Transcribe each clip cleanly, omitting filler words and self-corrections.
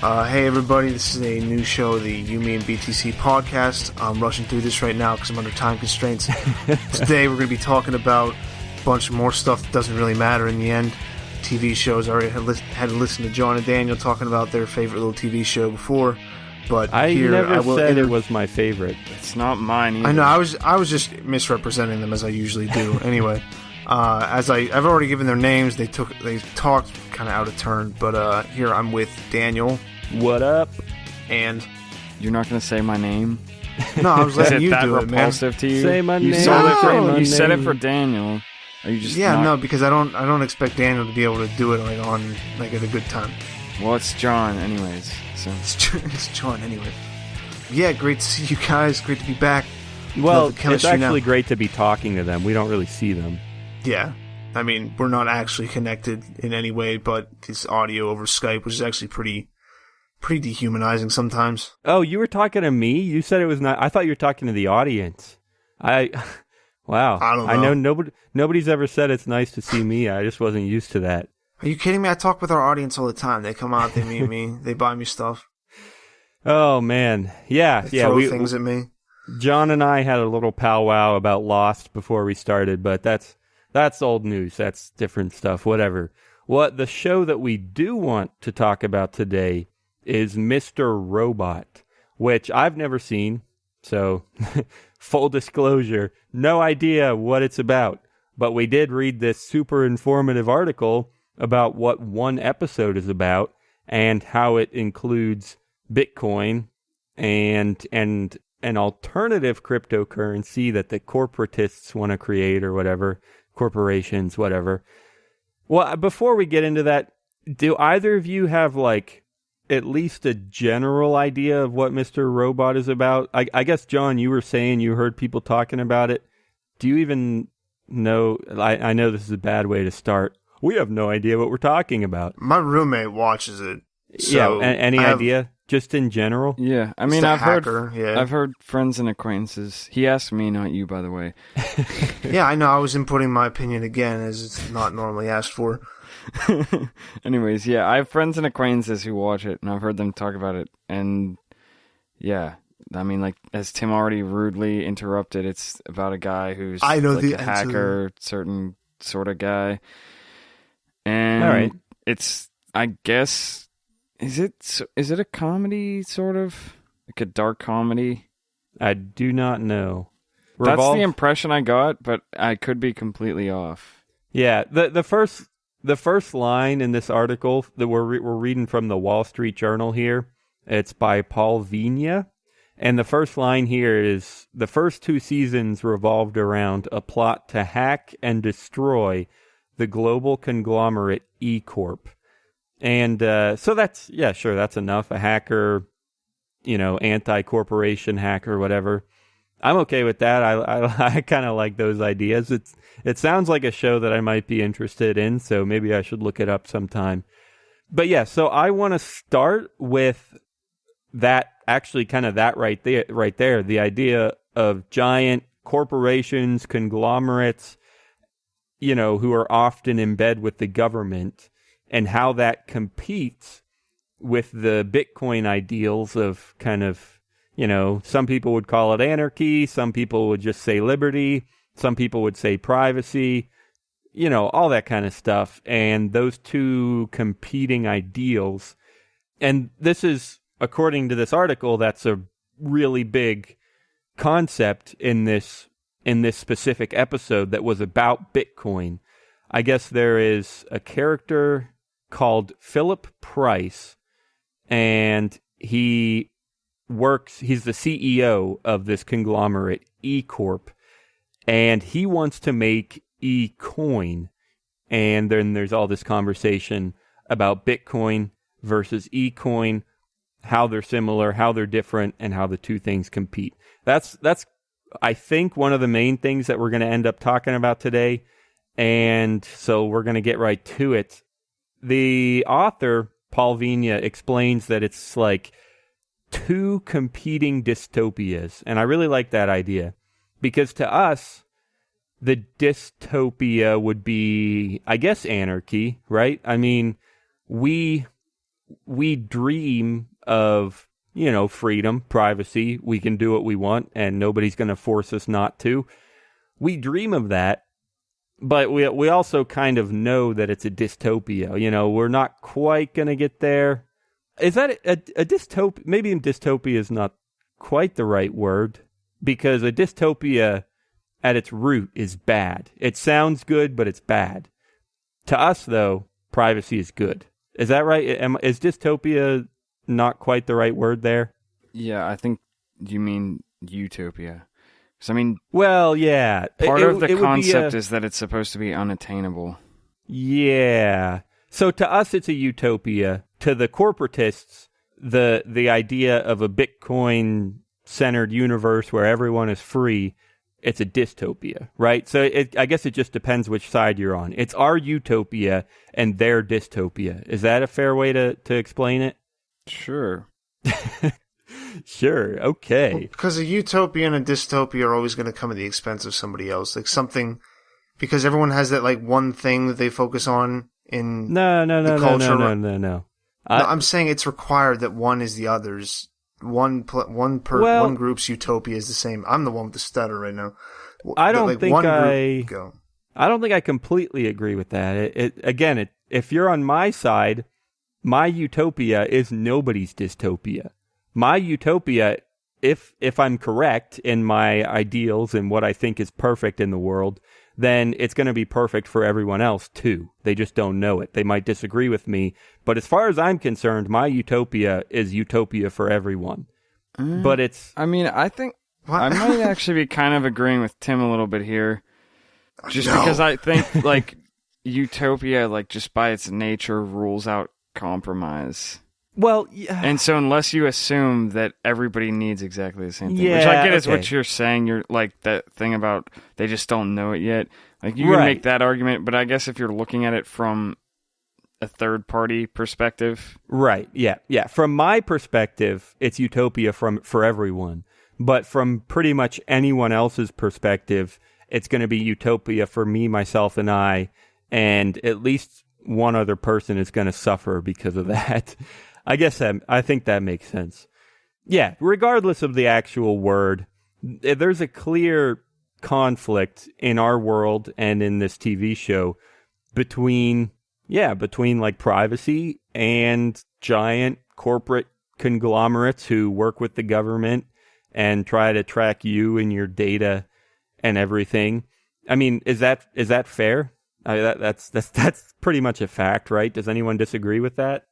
Hey everybody, this is a new show, the You, Me, and BTC podcast. I'm rushing through this right now because I'm under time constraints. Today we're going to be talking about a bunch more stuff that doesn't really matter in the end. TV shows. I already had to listen to John and Daniel talking about their favorite little TV show before. But I never said it was my favorite. It's not mine either. I know, I was just misrepresenting them as I usually do. Anyway, I've already given their names. They talked kind of out of turn. But here I'm with Daniel. What up? And you're not going to say my name? No, I was letting you do it, man. Is it that repulsive to you? Say my name. You said it for Daniel. Are you just no, because I don't expect Daniel to be able to do it at a good time. Well, it's John, anyways. So it's John, anyway. Yeah, great to see you guys. Great to be back. Well, it's actually great to be talking to them. We don't really see them. Yeah. I mean, we're not actually connected in any way, but this audio over Skype, which is actually pretty dehumanizing sometimes. Oh, you were talking to me? You said it was not. I thought you were talking to the audience. Wow. I don't know. I know nobody's ever said it's nice to see me. I just wasn't used to that. Are you kidding me? I talk with our audience all the time. They come out, they meet me, they buy me stuff. Oh, man. Yeah. They throw things at me. John and I had a little powwow about Lost before we started, but that's old news. That's different stuff. Whatever. What the show that we do want to talk about today is Mr. Robot, which I've never seen. So, full disclosure, no idea what it's about. But we did read this super informative article about what one episode is about and how it includes Bitcoin and an alternative cryptocurrency that the corporatists want to create or whatever, corporations, whatever. Well, before we get into that, do either of you have at least a general idea of what Mr. Robot is about? I guess, John, you were saying you heard people talking about it. Do you even know? I know this is a bad way to start. We have no idea what we're talking about. My roommate watches it. So yeah, any idea? Just in general? Yeah, I mean, I've heard friends and acquaintances. He asked me, not you, by the way. Yeah, I know. I was inputting my opinion again, as it's not normally asked for. Anyways, yeah, I have friends and acquaintances who watch it, and I've heard them talk about it. And yeah, I mean, as Tim already rudely interrupted, it's about a guy who's a hacker, certain sort of guy. And all right, it's, I guess, is it a comedy, sort of? Like a dark comedy? I do not know. That's the impression I got, but I could be completely off. Yeah, the first line in this article that we're reading from the Wall Street Journal here, it's by Paul Vigna, and the first line here is, the first two seasons revolved around a plot to hack and destroy the global conglomerate E-Corp. And so that's enough. A hacker, anti-corporation hacker, whatever. I'm okay with that. I kind of like those ideas. It sounds like a show that I might be interested in, so maybe I should look it up sometime. But yeah, so I want to start with that, actually kind of that right there, the idea of giant corporations, conglomerates, who are often in bed with the government, and how that competes with the Bitcoin ideals of kind of, some people would call it anarchy, some people would just say liberty, some people would say privacy, all that kind of stuff. And those two competing ideals. And this is, according to this article, that's a really big concept in this specific episode that was about Bitcoin. I guess there is a character called Philip Price, and he's the CEO of this conglomerate, E-Corp, and he wants to make eCoin. And then there's all this conversation about Bitcoin versus eCoin, how they're similar, how they're different, and how the two things compete. That's I think one of the main things that we're going to end up talking about today. And so we're going to get right to it. The author, Paul Vigna, explains that it's like two competing dystopias. And I really like that idea, because to us, the dystopia would be, I guess, anarchy, right? I mean, we we dream of, freedom, privacy. We can do what we want and nobody's going to force us not to. We dream of that, but we also kind of know that it's a dystopia. We're not quite going to get there. Is that a dystopia? Maybe dystopia is not quite the right word, because a dystopia at its root is bad. It sounds good, but it's bad. To us, though, privacy is good. Is that right? Is dystopia not quite the right word there? Yeah, I think you mean utopia. Well, yeah. Part of the concept is that it's supposed to be unattainable. Yeah. So to us, it's a utopia. To the corporatists, the idea of a Bitcoin-centered universe where everyone is free, it's a dystopia, right? So I guess it just depends which side you're on. It's our utopia and their dystopia. Is that a fair way to explain it? Sure. Sure, okay. Because a utopia and a dystopia are always going to come at the expense of somebody else. Like something, because everyone has that like one thing that they focus on in the culture. No. I'm saying it's required that one is the other's. One group's utopia is the same. I'm the one with the stutter right now. I don't think I completely agree with that. If you're on my side, my utopia is nobody's dystopia. My utopia, if I'm correct in my ideals and what I think is perfect in the world, then it's going to be perfect for everyone else too. They just don't know it. They might disagree with me, but as far as I'm concerned, my utopia is utopia for everyone. But it's... I think I might actually be kind of agreeing with Tim a little bit here. Because I think, like, utopia, like, just by its nature, rules out compromise. Well, yeah. And so unless you assume that everybody needs exactly the same thing, which I get is what you're saying, you're like that thing about they just don't know it yet. Like you can make that argument, but I guess if you're looking at it from a third party perspective. Right. Yeah. Yeah. From my perspective, it's utopia for everyone. But from pretty much anyone else's perspective, it's going to be utopia for me, myself, and and at least one other person is going to suffer because of that. I think that makes sense. Yeah, regardless of the actual word, there's a clear conflict in our world and in this TV show between like privacy and giant corporate conglomerates who work with the government and try to track you and your data and everything. I mean, is that fair? That's pretty much a fact, right? Does anyone disagree with that?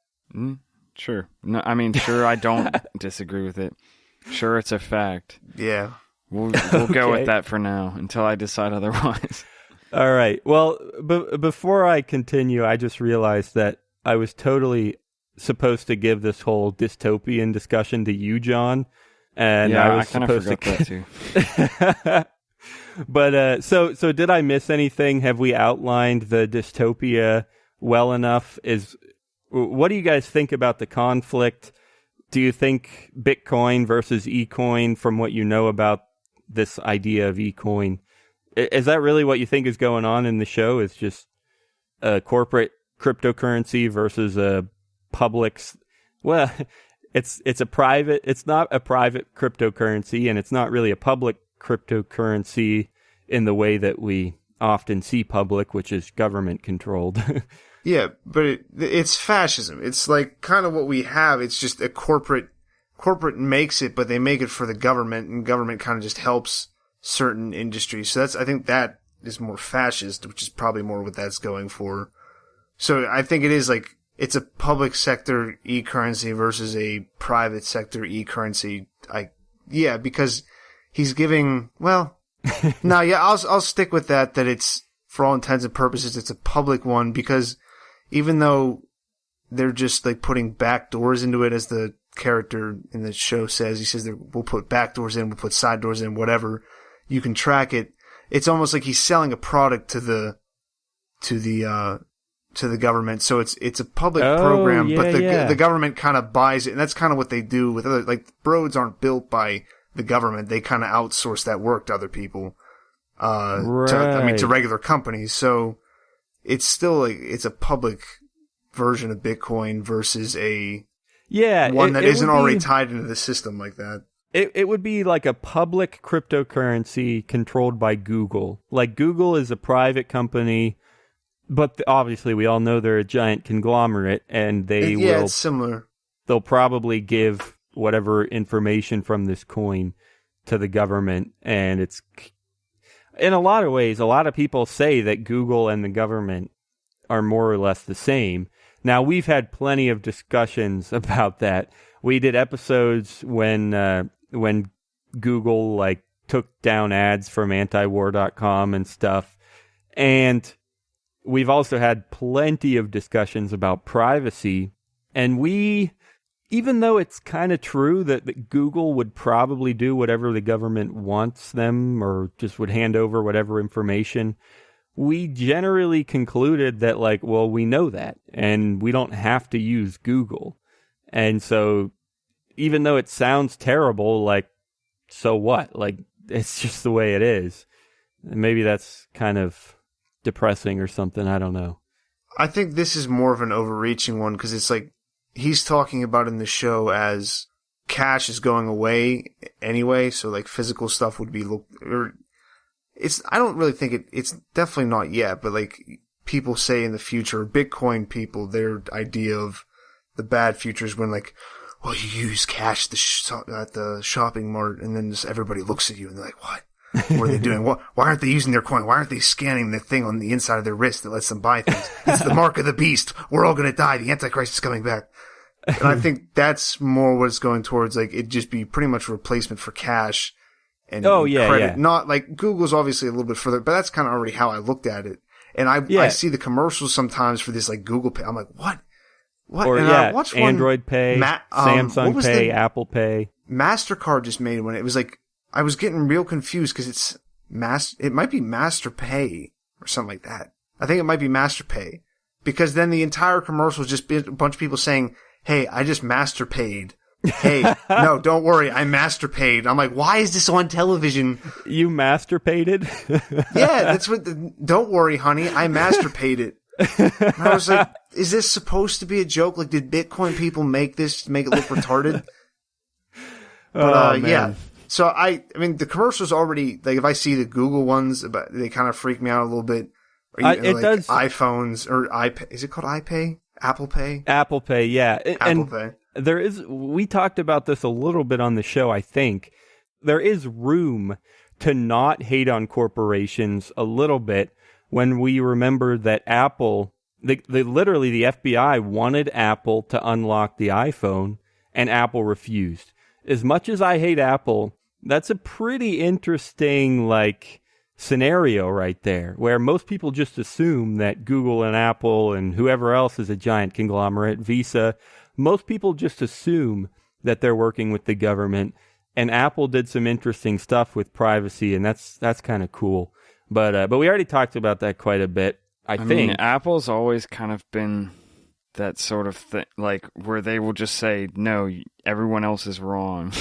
Sure. No, sure, I don't disagree with it. Sure, it's a fact. Yeah. We'll go with that for now until I decide otherwise. All right. Well, before I continue, I just realized that I was totally supposed to give this whole dystopian discussion to you, John. And yeah, I was kind of forgot that too. But so did I miss anything? Have we outlined the dystopia well enough? What do you guys think about the conflict? Do you think Bitcoin versus eCoin, from what you know about this idea of eCoin, is that really what you think is going on in the show? Is just a corporate cryptocurrency versus a public? Well, it's not a private cryptocurrency, and it's not really a public cryptocurrency in the way that we often see public, which is government controlled. Yeah, but it's fascism. It's like kind of what we have. It's just a corporate makes it, but they make it for the government, and government kind of just helps certain industries. So I think that is more fascist, which is probably more what that's going for. So I think it is like, it's a public sector e-currency versus a private sector e-currency. Yeah, because he's giving, well, no, yeah, I'll stick with that it's, for all intents and purposes, it's a public one, because even though they're just like putting back doors into it, as the character in the show says, he says that we'll put back doors in, we'll put side doors in, whatever, you can track it. It's almost like he's selling a product to the government. So it's a public program, but the government kind of buys it, and that's kind of what they do with other, like, roads aren't built by the government. They kind of outsource that work to other people, to regular companies. So it's still like, it's a public version of Bitcoin versus a one that isn't already tied into the system like that. It would be like a public cryptocurrency controlled by Google. Like Google is a private company, but obviously we all know they're a giant conglomerate, and it's similar. They'll probably give whatever information from this coin to the government, and it's in a lot of ways. A lot of people say that Google and the government are more or less the same. Now, we've had plenty of discussions about that. We did episodes when Google like took down ads from antiwar.com and stuff. And we've also had plenty of discussions about privacy. And even though it's kind of true that Google would probably do whatever the government wants them or just would hand over whatever information, we generally concluded that, like, well, we know that, and we don't have to use Google. And so, even though it sounds terrible, like, so what? Like, it's just the way it is. And maybe that's kind of depressing or something. I don't know. I think this is more of an overreaching one, because it's like, he's talking about in the show as cash is going away anyway, so, like, physical stuff would be I don't really think it's definitely not yet, but like people say in the future, Bitcoin people, their idea of the bad future is when like, well, you use cash at the shopping mart, and then just everybody looks at you and they're like, what? What are they doing? Why aren't they using their coin? Why aren't they scanning the thing on the inside of their wrist that lets them buy things? It's the mark of the beast. We're all going to die. The Antichrist is coming back. And I think that's more what it's going towards. Like, it'd just be pretty much a replacement for cash. And credit. Not like Google's obviously a little bit further, but that's kind of already how I looked at it. And I see the commercials sometimes for this like Google Pay. I'm like, what? Or and I watched Android Pay, Samsung Pay, Apple Pay. MasterCard just made one. It was like I was getting real confused because it might be Master Pay or something like that. I think it might be Master Pay, because then the entire commercial is just a bunch of people saying, "Hey, I just Master Paid." Hey, no, don't worry, I master paid. I'm like, why is this on television? You master paid it? Yeah, that's what. Don't worry, honey, I master paid it. And I was like, is this supposed to be a joke? Like, did Bitcoin people make this to make it look retarded? But yeah. So I mean, the commercials already, like, if I see the Google ones, they kind of freak me out a little bit. Or even, like, does. iPhones or iPay. Is it called iPay? Apple Pay? Apple Pay, yeah. Apple Pay. We talked about this a little bit on the show, I think. There is room to not hate on corporations a little bit when we remember that Apple, literally the FBI wanted Apple to unlock the iPhone, and Apple refused. As much as I hate Apple, that's a pretty interesting, like, scenario right there, where most people just assume that Google and Apple and whoever else is a giant conglomerate, Visa, most people just assume that they're working with the government, and Apple did some interesting stuff with privacy, and that's kind of cool. But we already talked about that quite a bit. I think mean, Apple's always kind of been that sort of thing, like where they will just say, "No, everyone else is wrong."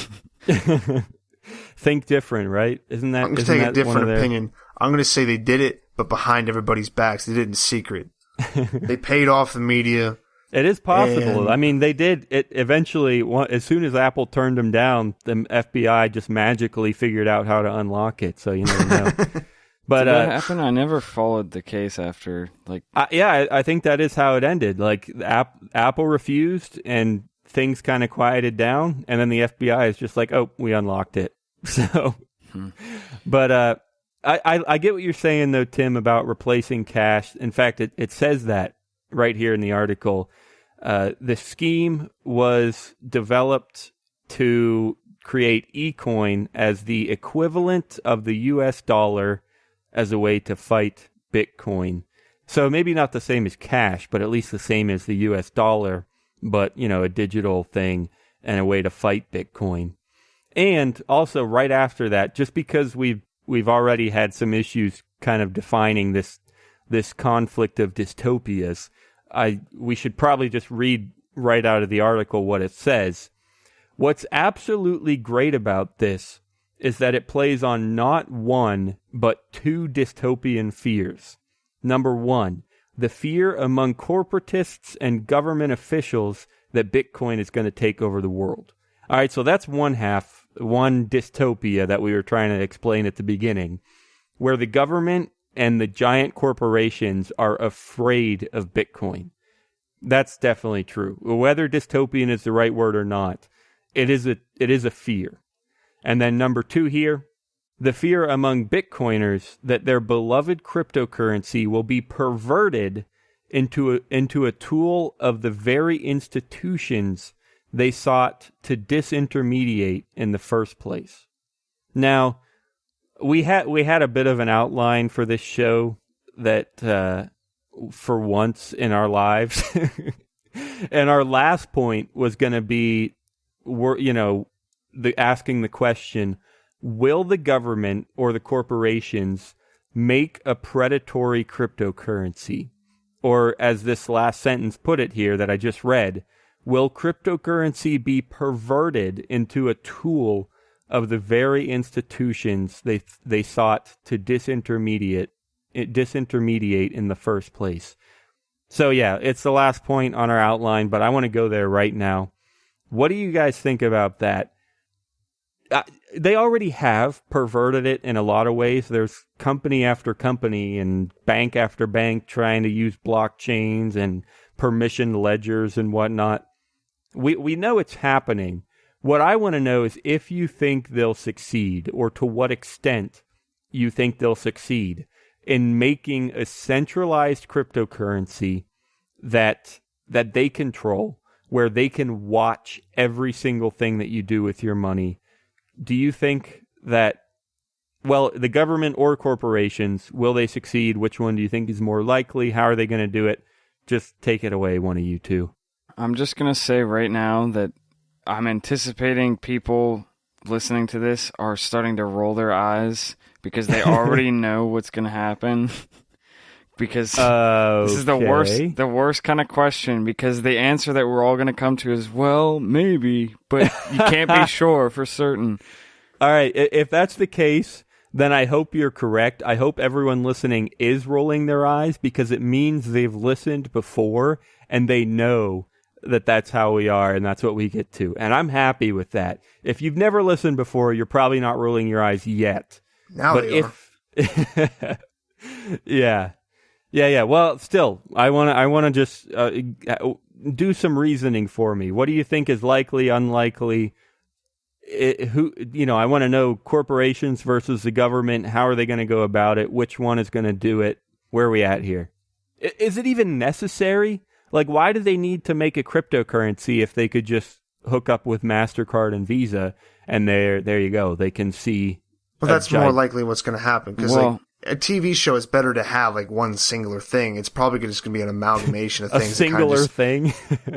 Think different, right? Isn't that? I'm going to take a different opinion. I'm going to say they did it, but behind everybody's backs. They did it in secret. They paid off the media. It is possible. I mean, they did it eventually. As soon as Apple turned them down, the FBI just magically figured out how to unlock it. So you never know. But did that happen? I never followed the case after. Like, I think that is how it ended. Like, Apple refused, and things kind of quieted down, and then the FBI is just like, "Oh, we unlocked it." So, but I get what you're saying though, Tim, about replacing cash. In fact, it says that right here in the article. The scheme was developed to create eCoin as the equivalent of the US dollar as a way to fight Bitcoin. So maybe not the same as cash, but at least the same as the US dollar, but, you know, a digital thing and a way to fight Bitcoin. And also right after that, just because we've already had some issues kind of defining this conflict of dystopias, we should probably just read right out of the article what it says. What's absolutely great about this is that it plays on not one, but two dystopian fears. Number one, the fear among corporatists and government officials that Bitcoin is going to take over the world. All right, so that's one dystopia that we were trying to explain at the beginning, where the government and the giant corporations are afraid of Bitcoin. That's definitely true. Whether dystopian is the right word or not, it is a fear. And then number 2 here, the fear among Bitcoiners that their beloved cryptocurrency will be perverted into a tool of the very institutions they sought to disintermediate in the first place. Now, we had a bit of an outline for this show that for once in our lives, and our last point was going to be, asking the question: will the government or the corporations make a predatory cryptocurrency? Or as this last sentence put it here that I just read, will cryptocurrency be perverted into a tool of the very institutions they sought to disintermediate in the first place? So yeah, it's the last point on our outline, but I want to go there right now. What do you guys think about that? They already have perverted it in a lot of ways. There's company after company and bank after bank trying to use blockchains and permissioned ledgers and whatnot. We know it's happening. What I want to know is if you think they'll succeed, or to what extent you think they'll succeed in making a centralized cryptocurrency that they control, where they can watch every single thing that you do with your money. Do you think that, the government or corporations, will they succeed? Which one do you think is more likely? How are they going to do it? Just take it away, one of you two. I'm just going to say right now that I'm anticipating people listening to this are starting to roll their eyes because they already know what's going to happen. Because this is the worst kind of question, because the answer that we're all going to come to is, well, maybe, but you can't be sure for certain. All right, if that's the case, then I hope you're correct. I hope everyone listening is rolling their eyes, because it means they've listened before and they know that that's how we are and that's what we get to. And I'm happy with that. If you've never listened before, you're probably not rolling your eyes yet. Now they are. Yeah. Yeah. Well, still, I want to just do some reasoning for me. What do you think is likely, unlikely? I want to know corporations versus the government. How are they going to go about it? Which one is going to do it? Where are we at here? Is it even necessary? Like, why do they need to make a cryptocurrency if they could just hook up with MasterCard and Visa and there you go? They can see. Well, that's more likely what's going to happen, because a TV show is better to have like one singular thing. It's probably just going to be an amalgamation of things. A singular thing?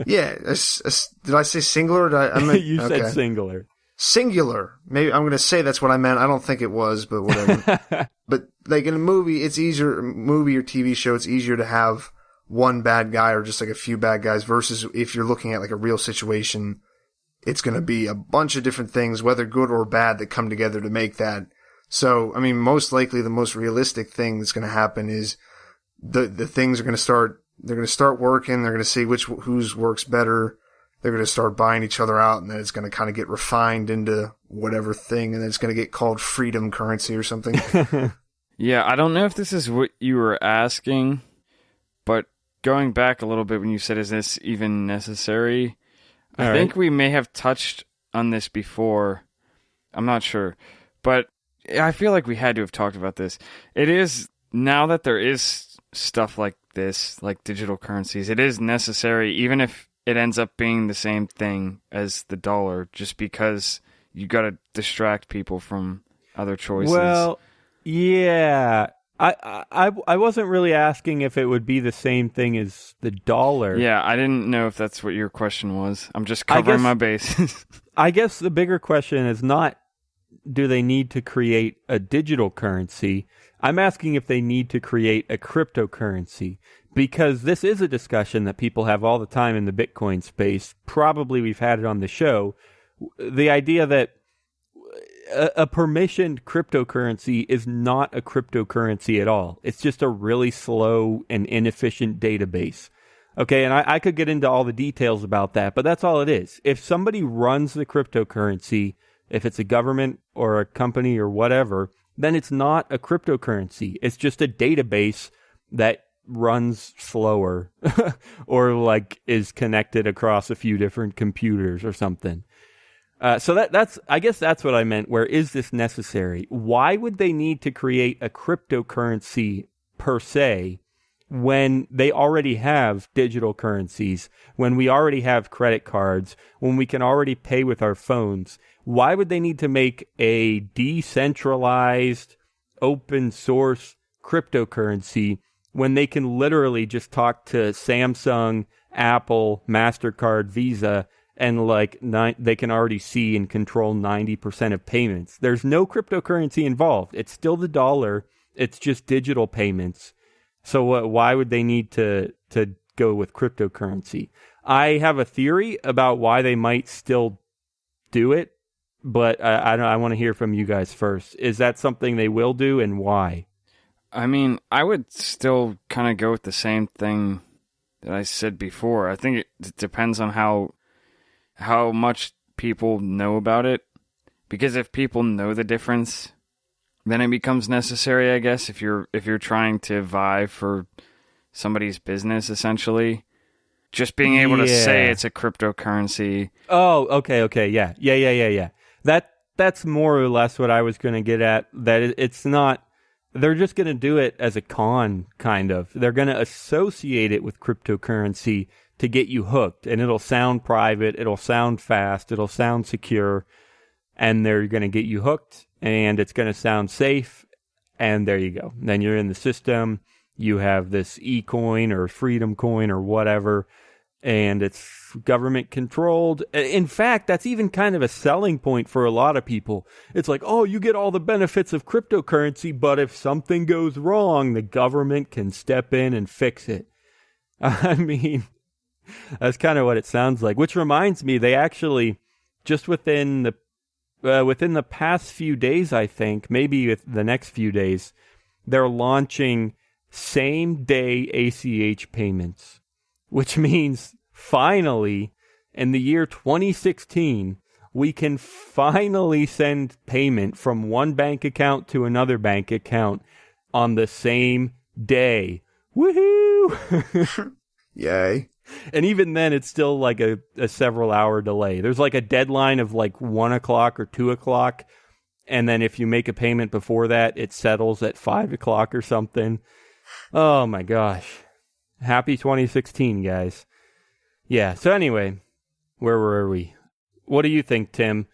Yeah. Did I say singular? You said singular. Singular. Maybe I'm going to say that's what I meant. I don't think it was, but whatever. But like in a movie, or TV show, it's easier to have one bad guy or just like a few bad guys, versus if you're looking at like a real situation, it's going to be a bunch of different things, whether good or bad, that come together to make that. So, I mean, most likely the most realistic thing that's going to happen is the things are going to start, they're going to start working, they're going to see whose works better, they're going to start buying each other out, and then it's going to kind of get refined into whatever thing, and then it's going to get called freedom currency or something. Yeah, I don't know if this is what you were asking, but going back a little bit when you said, is this even necessary? I think we may have touched on this before. I'm not sure. But I feel like we had to have talked about this. It is, now that there is stuff like this, like digital currencies, it is necessary, even if it ends up being the same thing as the dollar, just because you got to distract people from other choices. Well, yeah. I wasn't really asking if it would be the same thing as the dollar. Yeah, I didn't know if that's what your question was. I'm just covering my bases. I guess the bigger question is not, do they need to create a digital currency? I'm asking if they need to create a cryptocurrency, because this is a discussion that people have all the time in the Bitcoin space. Probably we've had it on the show. The idea that a permissioned cryptocurrency is not a cryptocurrency at all. It's just a really slow and inefficient database. Okay, and I could get into all the details about that, but that's all it is. If somebody runs the cryptocurrency, if it's a government or a company or whatever, then it's not a cryptocurrency. It's just a database that runs slower or like is connected across a few different computers or something. So that's I guess that's what I meant. Where is this necessary? Why would they need to create a cryptocurrency per se when they already have digital currencies, when we already have credit cards, when we can already pay with our phones? Why would they need to make a decentralized, open source cryptocurrency when they can literally just talk to Samsung, Apple, MasterCard, Visa, and they can already see and control 90% of payments? There's no cryptocurrency involved. It's still the dollar. It's just digital payments. So why would they need to go with cryptocurrency? I have a theory about why they might still do it, but I want to hear from you guys first. Is that something they will do, and why? I mean, I would still kind of go with the same thing that I said before. I think it depends on how much people know about it. Because if people know the difference, then it becomes necessary, I guess, if you're trying to vie for somebody's business, essentially. Just being able to say it's a cryptocurrency. Oh, okay, yeah. That's more or less what I was going to get at. That it's not. They're just going to do it as a con, kind of. They're going to associate it with cryptocurrency to get you hooked, and it'll sound private, it'll sound fast, it'll sound secure, and they're going to get you hooked, and it's going to sound safe, and there you go. Then you're in the system, you have this eCoin or Freedom Coin or whatever, and it's government controlled. In fact, that's even kind of a selling point for a lot of people. It's like, oh, you get all the benefits of cryptocurrency, but if something goes wrong, the government can step in and fix it. I mean, that's kind of what it sounds like. Which reminds me, they actually, just within the past few days, I think, maybe the next few days, they're launching same-day ACH payments, which means finally, in the year 2016, we can finally send payment from one bank account to another bank account on the same day. Woohoo! Yay. And even then, it's still like a several-hour delay. There's like a deadline of like 1 o'clock or 2 o'clock, and then if you make a payment before that, it settles at 5 o'clock or something. Oh my gosh. Happy 2016, guys. Yeah, so anyway, where were we? What do you think, Tim?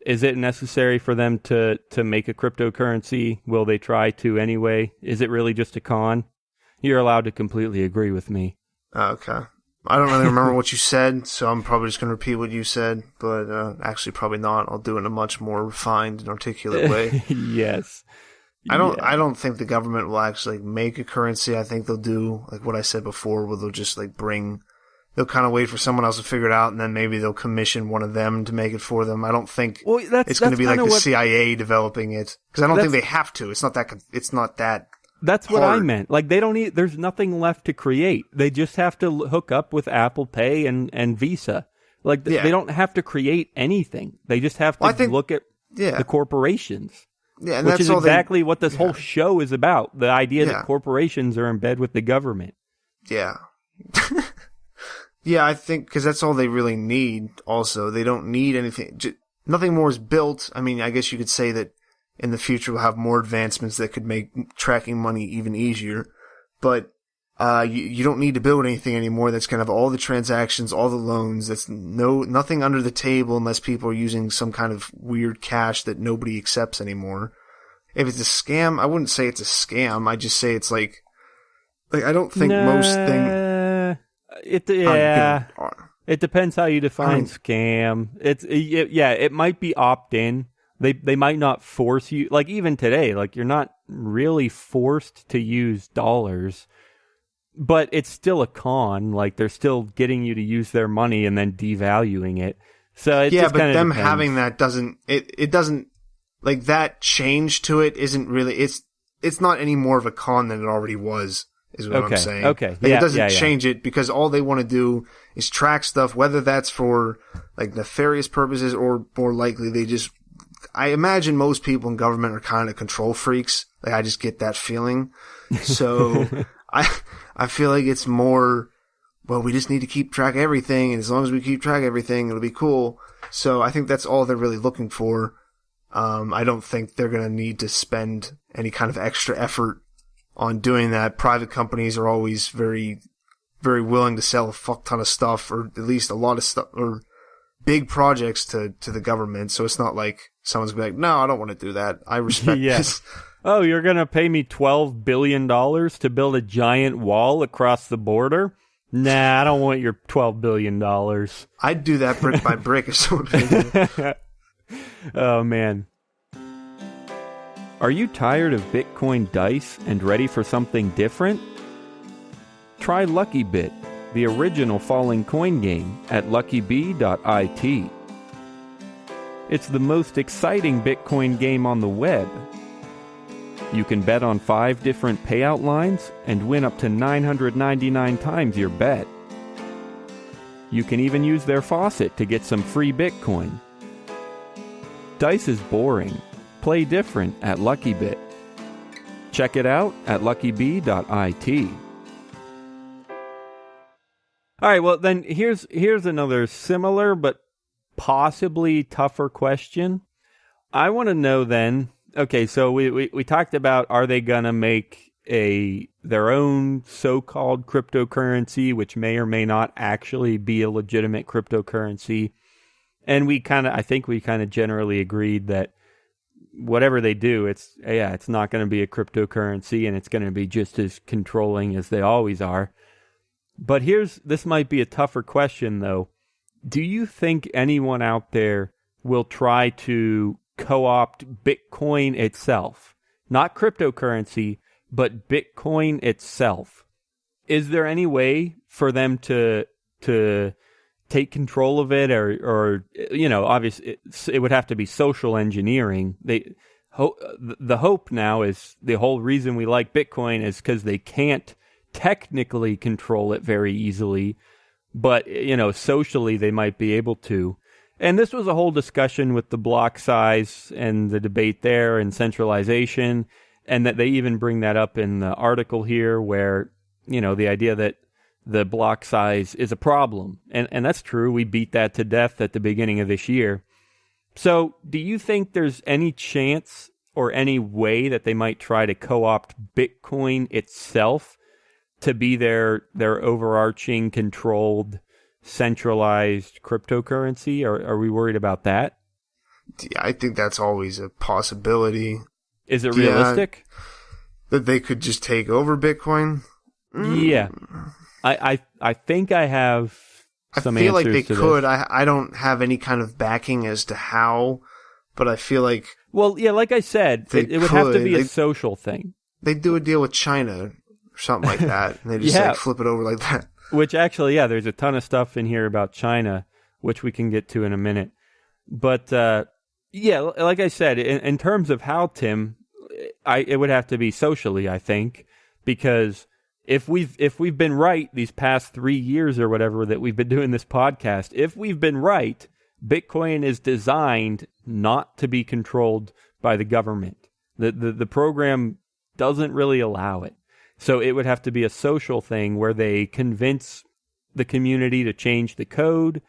Is it necessary for them to make a cryptocurrency? Will they try to anyway? Is it really just a con? You're allowed to completely agree with me. Okay. I don't really remember what you said, so I'm probably just going to repeat what you said, but actually probably not. I'll do it in a much more refined and articulate way. Yes. I don't think the government will actually make a currency. I think they'll do like what I said before, where they'll just they'll kind of wait for someone else to figure it out, and then maybe they'll commission one of them to make it for them. I don't think it's going to be like the CIA developing it, because I don't think they have to. It's not that. That's hard. What I meant. Like there's nothing left to create. They just have to hook up with Apple Pay and Visa. Like they don't have to create anything. They just have to look at the corporations. Yeah, and which that's is exactly what this whole show is about. The idea that corporations are in bed with the government. Yeah. Yeah, I think because that's all they really need. Also, they don't need anything. Nothing more is built. I mean, I guess you could say that in the future we'll have more advancements that could make tracking money even easier. But you don't need to build anything anymore that's going to have all the transactions, all the loans. That's nothing under the table unless people are using some kind of weird cash that nobody accepts anymore. If it's a scam, I wouldn't say it's a scam. I just say it's like I don't think most things. It depends how you define scam. It might be opt-in. They might not force you. Like even today, like you're not really forced to use dollars, but it's still a con. Like they're still getting you to use their money and then devaluing it. So it just but them depends. having that doesn't like that change to it isn't really, it's not any more of a con than it already was, is what I'm saying. Okay. Like, it doesn't change it because all they want to do is track stuff, whether that's for like nefarious purposes or more likely I imagine most people in government are kind of control freaks. Like, I just get that feeling. So I feel like it's more, well, we just need to keep track of everything, and as long as we keep track of everything, it'll be cool. So I think that's all they're really looking for. I don't think they're going to need to spend any kind of extra effort on doing that. Private companies are always very, very willing to sell a fuck ton of stuff, or at least a lot of stuff, or big projects to the government. So it's not like someone's going to be like, no, I don't want to do that. I respect this. Oh, you're going to pay me $12 billion to build a giant wall across the border? Nah, I don't want your $12 billion. I'd do that brick by brick if someone paid me. Oh, man. Are you tired of Bitcoin dice and ready for something different? Try LuckyBit, the original falling coin game, at luckyb.it. It's the most exciting Bitcoin game on the web. You can bet on 5 different payout lines and win up to 999 times your bet. You can even use their faucet to get some free Bitcoin. Dice is boring. Play different at LuckyBit. Check it out at luckyb.it. All right, well then here's another similar but possibly tougher question. I want to know then, okay, so we talked about, are they going to make their own so-called cryptocurrency, which may or may not actually be a legitimate cryptocurrency? And I think we kind of generally agreed that whatever they do, it's not going to be a cryptocurrency, and it's going to be just as controlling as they always are. But this might be a tougher question though. Do you think anyone out there will try to co-opt Bitcoin itself? Not cryptocurrency, but Bitcoin itself. Is there any way for them to take control of it, or obviously it would have to be social engineering. The hope now is, the whole reason we like Bitcoin is because they can't technically control it very easily, but socially they might be able to. And this was a whole discussion with the block size and the debate there and centralization, and that they even bring that up in the article here, where the idea that the block size is a problem. And that's true. We beat that to death at the beginning of this year. So do you think there's any chance or any way that they might try to co-opt Bitcoin itself to be their overarching, controlled, centralized cryptocurrency? Or are we worried about that? Yeah, I think that's always a possibility. Is it realistic? That they could just take over Bitcoin? Yeah. I think I have some answers to this. I feel like they could. I don't have any kind of backing as to how, but I feel like... Well, yeah, like I said, it would have to be a social thing. They'd do a deal with China or something like that, and they just flip it over like that. Which actually, yeah, there's a ton of stuff in here about China, which we can get to in a minute. But, yeah, like I said, in terms of how, Tim, it would have to be socially, I think, because... If we've been right these past 3 years or whatever that we've been doing this podcast, if we've been right, Bitcoin is designed not to be controlled by the government. The program doesn't really allow it. So it would have to be a social thing where they convince the community to change the code,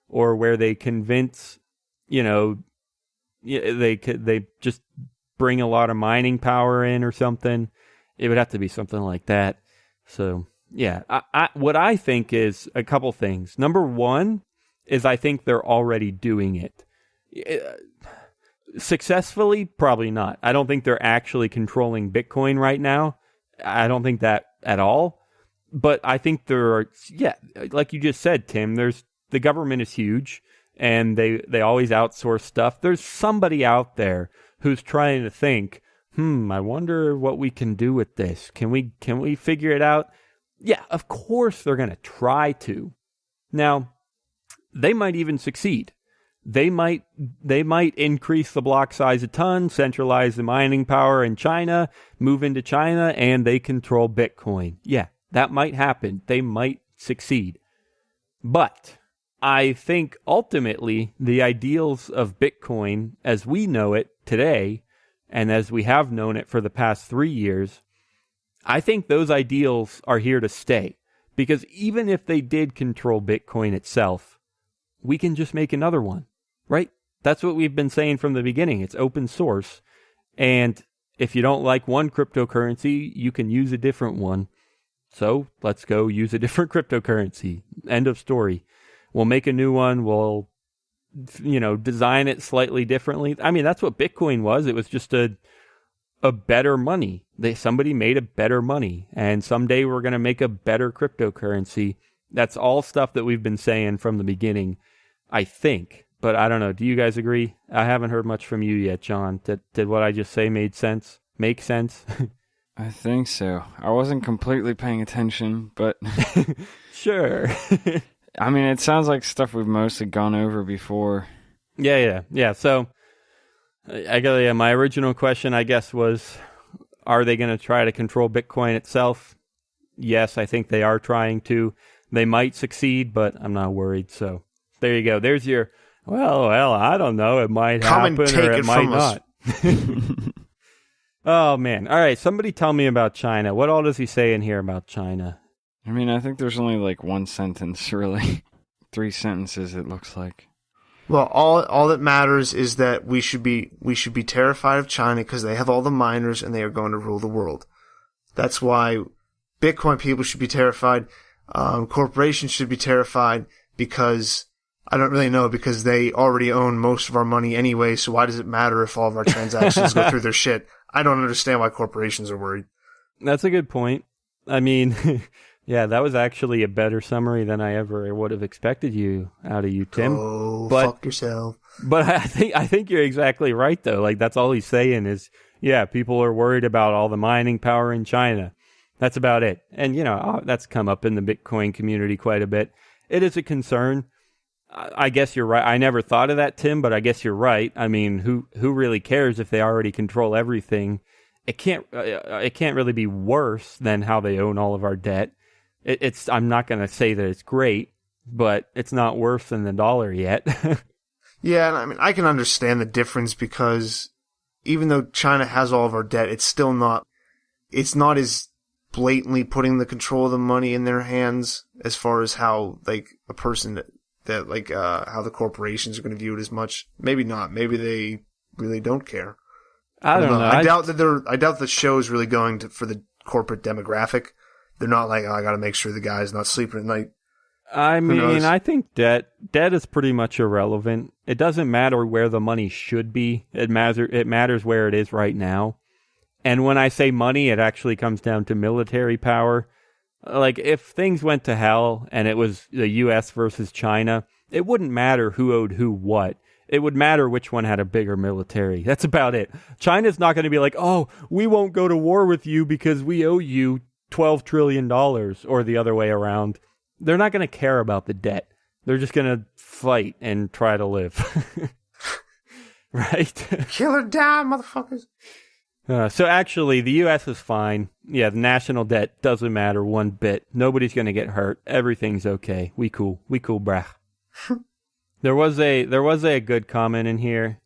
or where they convince, they just bring a lot of mining power in or something. It would have to be something like that. So, yeah, what I think is a couple things. Number one is I think they're already doing it. Successfully? Probably not. I don't think they're actually controlling Bitcoin right now. I don't think that at all. But I think there are, like you just said, Tim, the government is huge, and they always outsource stuff. There's somebody out there who's trying to think, I wonder what we can do with this. Can we figure it out? Yeah, of course they're going to try to. Now, they might even succeed. they might increase the block size a ton, centralize the mining power in China, move into China, and they control Bitcoin. Yeah, that might happen. They might succeed. But I think ultimately the ideals of Bitcoin as we know it today, and as we have known it for the past 3 years, I think those ideals are here to stay. Because even if they did control Bitcoin itself, we can just make another one, right? That's what we've been saying from the beginning. It's open source. And if you don't like one cryptocurrency, you can use a different one. So let's go use a different cryptocurrency. End of story. We'll make a new one. We'll, design it slightly differently. I mean, that's what Bitcoin was. It was just a better money. Somebody made a better money. And someday we're going to make a better cryptocurrency. That's all stuff that we've been saying from the beginning, I think. But I don't know. Do you guys agree? I haven't heard much from you yet, John. Did what I just say make sense? I think so. I wasn't completely paying attention, but... Sure. I mean, it sounds like stuff we've mostly gone over before. Yeah. So, my original question, I guess, was, are they going to try to control Bitcoin itself? Yes, I think they are trying to. They might succeed, but I'm not worried. So, there you go. There's your, well, I don't know. It might happen or it might not. Oh, man. All right. Somebody tell me about China. What all does he say in here about China? I mean, I think there's only like one sentence, really. 3 sentences, it looks like. Well, all that matters is that we should be terrified of China because they have all the miners and they are going to rule the world. That's why Bitcoin people should be terrified. Corporations should be terrified because I don't really know, because they already own most of our money anyway. So why does it matter if all of our transactions go through their shit? I don't understand why corporations are worried. That's a good point. I mean, yeah, that was actually a better summary than I ever would have expected out of you, Tim. Oh, fuck yourself. But I think you're exactly right, though. Like, that's all he's saying is, yeah, people are worried about all the mining power in China. That's about it. And, that's come up in the Bitcoin community quite a bit. It is a concern. I guess you're right. I never thought of that, Tim, but I guess you're right. I mean, who really cares if they already control everything? It can't really be worse than how they own all of our debt. I'm not going to say that it's great, but it's not worse than the dollar yet. Yeah, and I mean, I can understand the difference because even though China has all of our debt, it's not as blatantly putting the control of the money in their hands as far as how, like, a person how the corporations are going to view it as much. Maybe not. Maybe they really don't care. I don't know. I doubt the show is really going for the corporate demographic. They're not like, I got to make sure the guy's not sleeping at night. I mean, I think debt is pretty much irrelevant. It doesn't matter where the money should be. It matters where it is right now. And when I say money, it actually comes down to military power. Like, if things went to hell and it was the U.S. versus China, it wouldn't matter who owed who what. It would matter which one had a bigger military. That's about it. China's not going to be like, oh, we won't go to war with you because we owe you $12 trillion, or the other way around. They're not going to care about the debt. They're just going to fight and try to live. Right? Kill or die, motherfuckers. So actually, the U.S. is fine. Yeah, the national debt doesn't matter one bit. Nobody's going to get hurt. Everything's okay. We cool, brah. There was a good comment in here.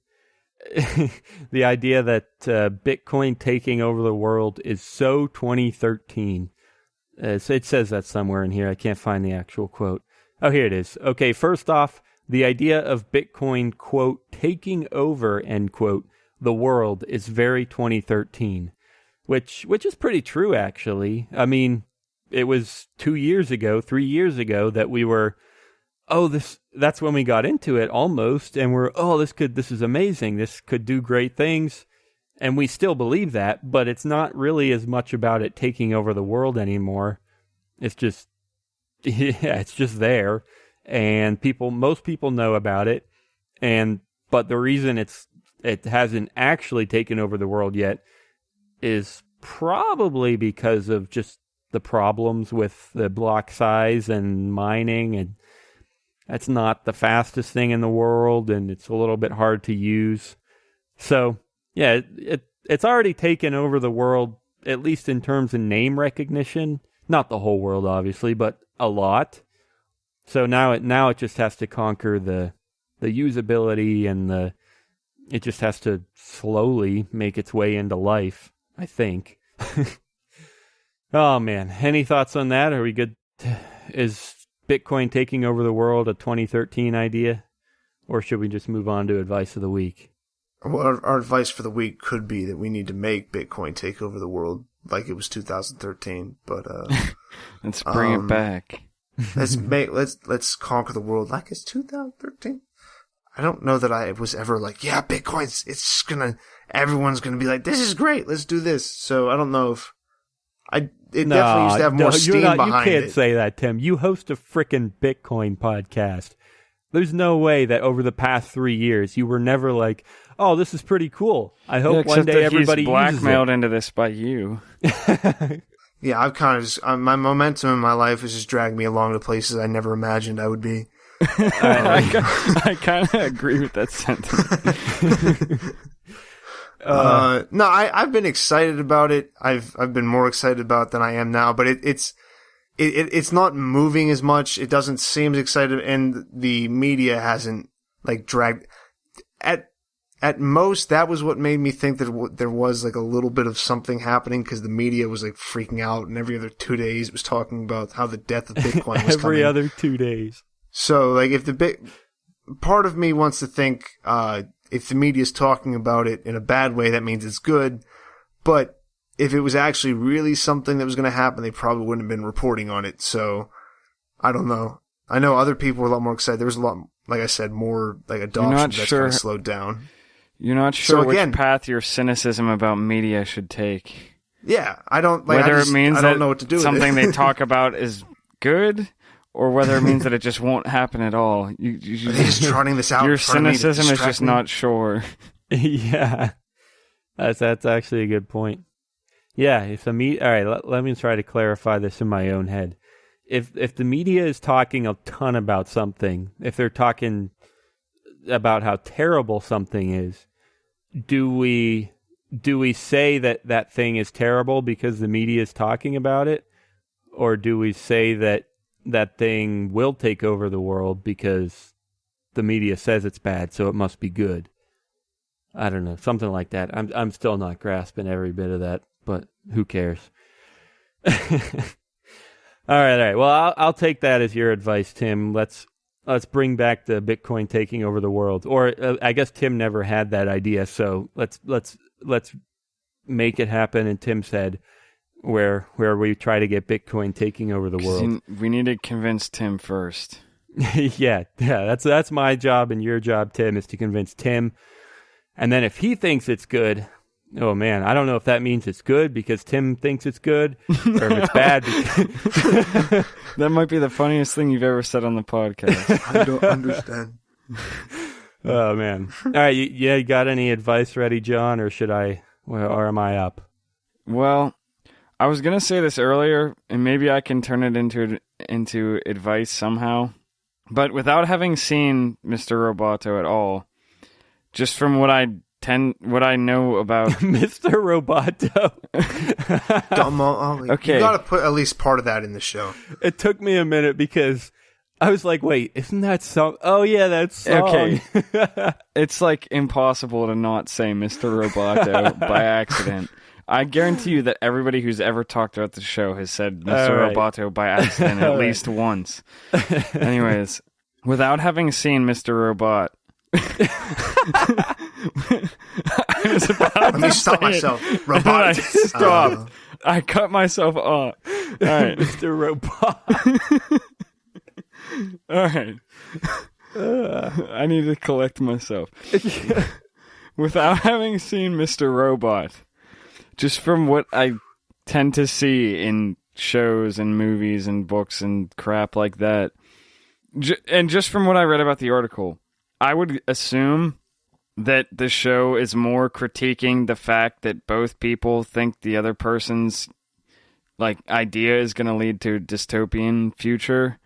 The idea that Bitcoin taking over the world is so 2013. It says that somewhere in here. I can't find the actual quote. Oh, here it is. Okay, first off, the idea of Bitcoin, quote, taking over, end quote, the world is very 2013, which is pretty true, actually. I mean, it was 3 years ago that we were, that's when we got into it almost, and we're, this is amazing. This could do great things. And we still believe that, but it's not really as much about it taking over the world anymore. It's just, it's just there. And most people know about it. But the reason it hasn't actually taken over the world yet is probably because of just the problems with the block size and mining. And That's not the fastest thing in the world, and it's a little bit hard to use. So, yeah, it's already taken over the world, at least in terms of name recognition. Not the whole world, obviously, but a lot. So now it just has to conquer the usability, and it just has to slowly make its way into life, I think. Oh, man. Any thoughts on that? Are we good? Is Bitcoin taking over the world a 2013 idea? Or should we just move on to advice of the week? Well, our advice for the week could be that we need to make Bitcoin take over the world like it was 2013. But let's bring it back. Let's conquer the world like it's 2013. I don't know that I was ever like, yeah, Bitcoin's, everyone's gonna be like, this is great, let's do this. So I don't know if definitely used to have more steam behind it. You can't say that, Tim. You host a frickin' Bitcoin podcast. There's no way that over the past 3 years you were never like, oh, this is pretty cool. I hope one day everybody uses it. Blackmailed into this by you. Yeah, I've kind of just, my momentum in my life has just dragged me along to places I never imagined I would be. I kind of agree with that sentiment. No, I've been excited about it. I've been more excited about it than I am now, but it's not moving as much. It doesn't seem as excited, and the media hasn't like dragged. At most, that was what made me think that there was like a little bit of something happening, because the media was like freaking out, and every other 2 days it was talking about how the death of Bitcoin was coming. Every other 2 days. So, like, if part of me wants to think, if the media is talking about it in a bad way, that means it's good. But if it was actually really something that was going to happen, they probably wouldn't have been reporting on it. So, I don't know. I know other people were a lot more excited. There was a lot, like I said, more like adoption that's kind of slowed down. You're not sure which path your cynicism about media should take. Yeah, I don't like. Whether it means I don't know what to do. Something they talk about is good, or whether it means that it just won't happen at all. You're just trotting this out. Your cynicism is just not sure. Yeah, that's actually a good point. Yeah, if the media. All right, let me try to clarify this in my own head. If the media is talking a ton about something, if they're talking about how terrible something is, do we say that thing is terrible because the media is talking about it, or do we say that thing will take over the world because the media says it's bad, so it must be good? I don't know, something like that. I'm still not grasping every bit of that, but who cares? All right. Well, I'll take that as your advice, Tim. Let's bring back the Bitcoin taking over the world. Or I guess Tim never had that idea, so let's make it happen in Tim's head, where we try to get Bitcoin taking over the world. We need to convince Tim first. Yeah. That's my job, and your job, Tim, is to convince Tim. And then if he thinks it's good, oh man, I don't know if that means it's good because Tim thinks it's good, or if it's bad. That might be the funniest thing you've ever said on the podcast. I don't understand. Oh man! All right, you got any advice ready, John, or or am I up? Well, I was gonna say this earlier, and maybe I can turn it into advice somehow. But without having seen Mr. Roboto at all, just from what I know about Mr. Roboto. Okay. You gotta put at least part of that in the show. It took me a minute because I was like, wait, isn't that song? Oh yeah, that's song. Okay. It's like impossible to not say Mr. Roboto by accident. I guarantee you that everybody who's ever talked about the show has said Mr. Roboto by accident at least once. Anyways, without having seen Mr. Robot, I was about Let me stop myself. Robot. I stopped. I cut myself off. All right, Mr. Robot. All right. I need to collect myself. Without having seen Mr. Robot, just from what I tend to see in shows and movies and books and crap like that, and just from what I read about the article, I would assume that the show is more critiquing the fact that both people think the other person's idea is going to lead to a dystopian future,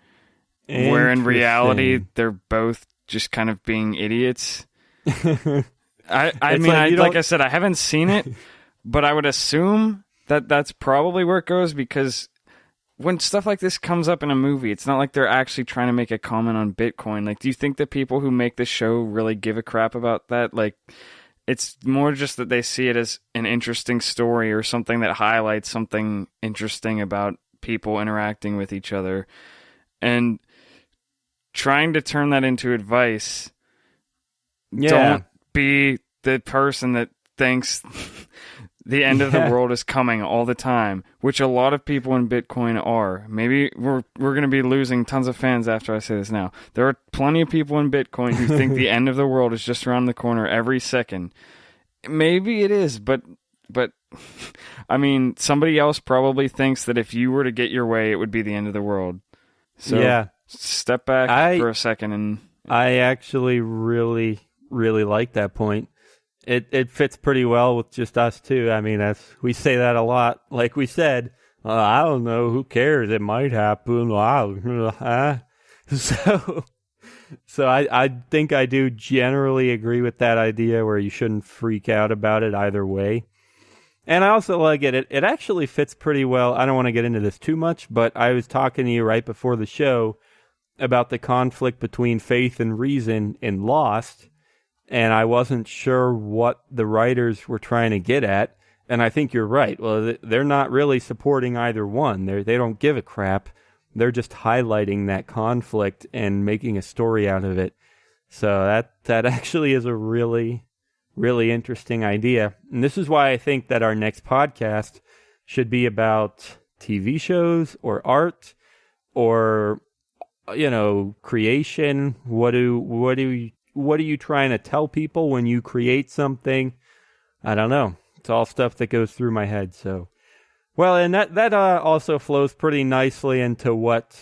where in reality they're both just kind of being idiots. I mean, like I said, I haven't seen it, but I would assume that that's probably where it goes, because when stuff like this comes up in a movie, it's not like they're actually trying to make a comment on Bitcoin. Like, do you think that people who make this show really give a crap about that? Like, it's more just that they see it as an interesting story or something that highlights something interesting about people interacting with each other. And trying to turn that into advice, don't be the person that thinks the end of the world is coming all the time, which a lot of people in Bitcoin are. Maybe we're going to be losing tons of fans after I say this now. There are plenty of people in Bitcoin who think the end of the world is just around the corner every second. Maybe it is, but I mean, somebody else probably thinks that if you were to get your way, it would be the end of the world. So step back for a second. And I actually really, really like that point. It fits pretty well with just us too. I mean, we say that a lot. Like we said, I don't know, who cares? It might happen. Wow. So I think I do generally agree with that idea where you shouldn't freak out about it either way. And I also like it. It actually fits pretty well. I don't want to get into this too much, but I was talking to you right before the show about the conflict between faith and reason in Lost, and I wasn't sure what the writers were trying to get at. And I think you're right. Well, they're not really supporting either one. They don't give a crap. They're just highlighting that conflict and making a story out of it. So that actually is a really, really interesting idea. And this is why I think that our next podcast should be about TV shows or art or, creation. What are you trying to tell people when you create something? I don't know. It's all stuff that goes through my head. So, well, and that also flows pretty nicely into what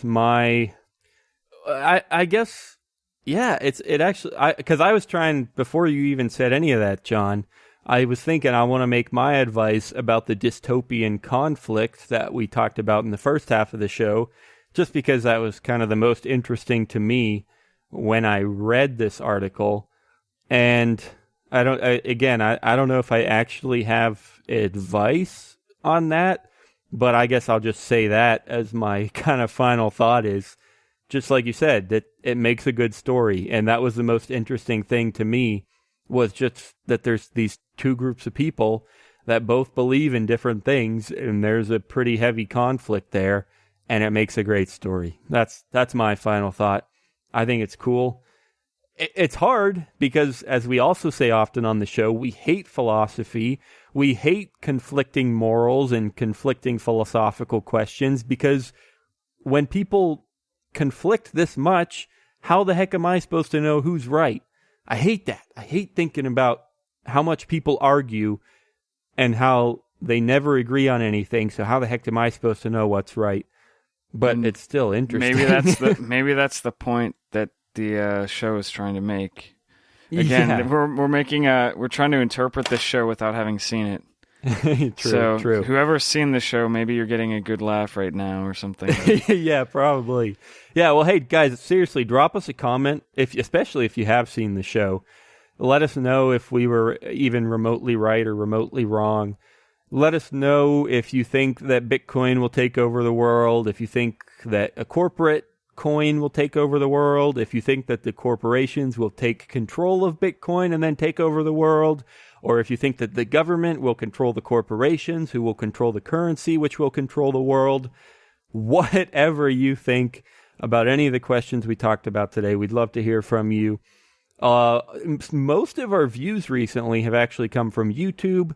I guess, it actually, because I was trying, before you even said any of that, John, I was thinking I want to make my advice about the dystopian conflict that we talked about in the first half of the show, just because that was kind of the most interesting to me when I read this article. And I don't know if I actually have advice on that, but I guess I'll just say that as my kind of final thought is, just like you said, that it makes a good story. And that was the most interesting thing to me, was just that there's these two groups of people that both believe in different things, and there's a pretty heavy conflict there, and it makes a great story. That's my final thought. I think it's cool. It's hard because, as we also say often on the show, we hate philosophy. We hate conflicting morals and conflicting philosophical questions, because when people conflict this much, how the heck am I supposed to know who's right? I hate that. I hate thinking about how much people argue and how they never agree on anything. So how the heck am I supposed to know what's right? But it's still interesting. Maybe that's the point that the show is trying to make. Again, we're trying to interpret this show without having seen it. True. Whoever's seen the show, maybe you're getting a good laugh right now or something. Yeah, probably. Yeah, well, hey, guys, seriously, drop us a comment, especially if you have seen the show. Let us know if we were even remotely right or remotely wrong. Let us know if you think that Bitcoin will take over the world, if you think that a corporate coin will take over the world, if you think that the corporations will take control of Bitcoin and then take over the world, or if you think that the government will control the corporations who will control the currency, which will control the world. Whatever you think about any of the questions we talked about today, we'd love to hear from you. Most of our views recently have actually come from YouTube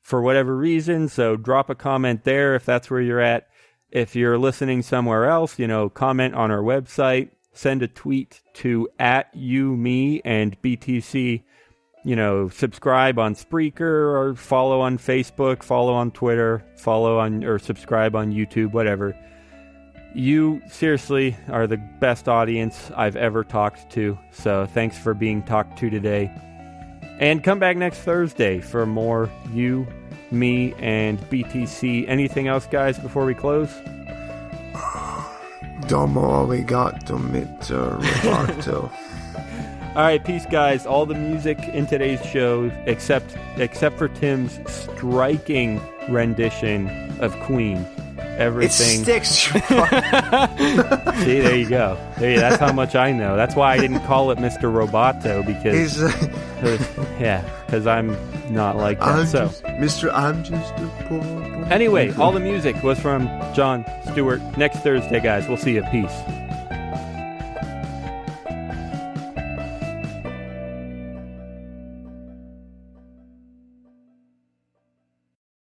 for whatever reason, so drop a comment there if that's where you're at. If you're listening somewhere else, comment on our website, send a tweet to @YouMe and BTC. Subscribe on Spreaker or follow on Facebook, follow on Twitter, or subscribe on YouTube, whatever. You seriously are the best audience I've ever talked to. So thanks for being talked to today. And come back next Thursday for more You, Me, and BTC. Anything else, guys, before we close? Domo arigato, Mr. Roboto. All right, peace, guys. All the music in today's show, except for Tim's striking rendition of Queen. Everything. It sticks. See, there you go. That's how much I know. That's why I didn't call it Mr. Roboto, because I'm not like that. I'm just a poor boy. Anyway, all the music was from John Stuart. Next Thursday, guys. We'll see you. Peace.